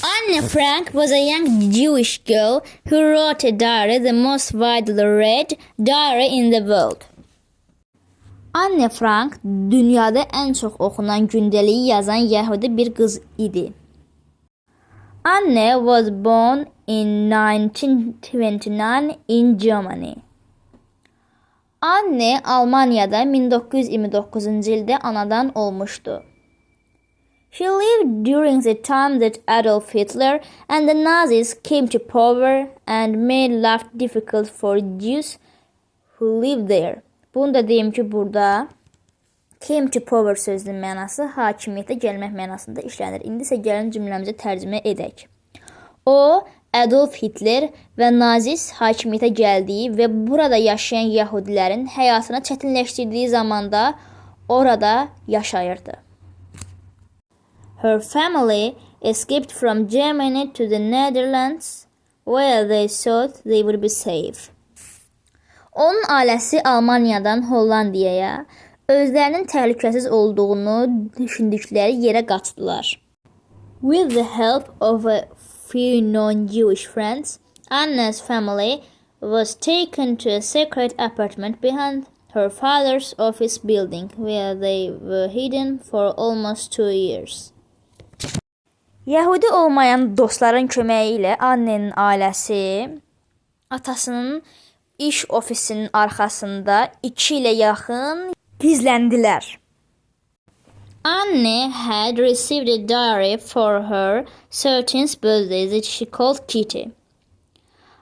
Anne Frank was a young Jewish girl who wrote a diary, the most widely read diary in the world. Anne Frank dünyada ən çox oxunan gündəliyi yazan Yəhudi bir qız idi. Anne was born in 1929 in Germany. Anne Almaniyada 1929-cu ildə anadan olmuşdu. She lived during the time that Adolf Hitler and the Nazis came to power and made life difficult for Jews who lived there. Bunu da deyim ki, burada came to power sözünün mənası hakimiyyətə gəlmək mənasında işlənir. İndi isə gəlin cümləmizə tərcümə edək. O, Adolf Hitler və Nazis hakimiyyətə gəldiyi və burada yaşayan Yahudilərin həyatını çətinləşdirdiyi zamanda orada yaşayırdı. Her family escaped from Germany to the Netherlands, where they thought they would be safe. Onun ailəsi Almaniyadan Hollandiyaya, özlərinin təhlükəsiz olduğunu düşündükləri yerə qaçdılar. With the help of a few non-Jewish friends, Anna's family was taken to a secret apartment behind her father's office building, where they were hidden for almost 2 years. Yəhudi olmayan dostların köməyi ilə Annenin ailəsi atasının iş ofisinin arxasında 2 ilə yaxın gizləndilər. Anne had received a diary for her 13th birthday that she called Kitty.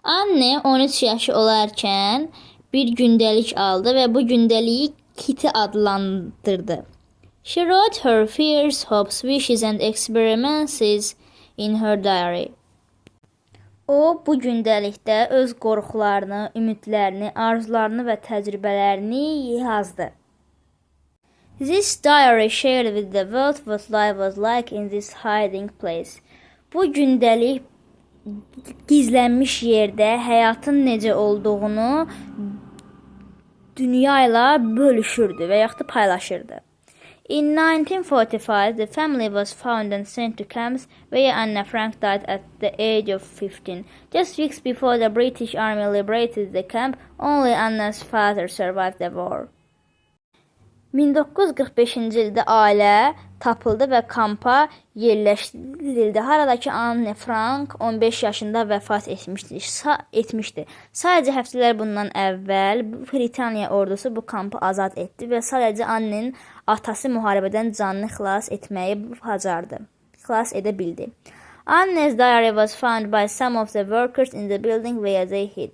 Anne 13 yaşı olarkən bir gündəlik aldı və bu gündəliyi Kitty adlandırdı. She wrote her fears, hopes, wishes and experiences in her diary. O, bu gündəlikdə öz qorxularını, ümidlərini, arzularını və təcrübələrini yazdı. This diary shared with the world what life was like in this hiding place. Bu gündəlik gizlənmiş yerdə həyatın necə olduğunu dünya ilə bölüşürdü və yaxud da paylaşırdı. In 1945, the family was found and sent to camps where Anne Frank died at the age of 15. Just weeks before the British Army liberated the camp, only Anne's father survived the war. 1945-ci ildə ailə tapıldı və kampa yerləşdirildi. Haradakı Anne Frank 15 yaşında vəfat etmişdi. Sadəcə həftələr bundan əvvəl Britaniya ordusu bu kampı azad etdi və sadəcə Annenin atası müharibədən canını xilas edə bildi. Anne's diary was found by some of the workers in the building where they hid.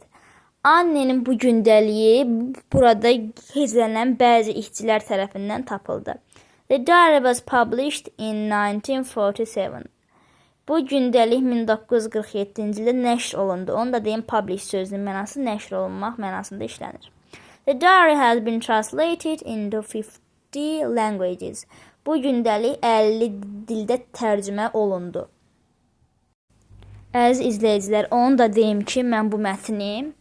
Annenin bu gündəliyi burada gizlənən bəzi işçilər tərəfindən tapıldı. The diary was published in 1947. Bu gündəlik 1947-ci ildə nəşr olundu. Onu da deyim, publish sözünün mənası nəşr olunmaq mənasında işlənir. The diary has been translated into 50 languages. Bu gündəlik 50 dildə tərcümə olundu. Əziz izləyicilər, onu da deyim ki, mən bu mətni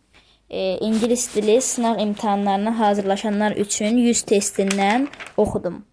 İngilis dili sınaq imtahanlarına hazırlaşanlar üçün 100 testindən oxudum.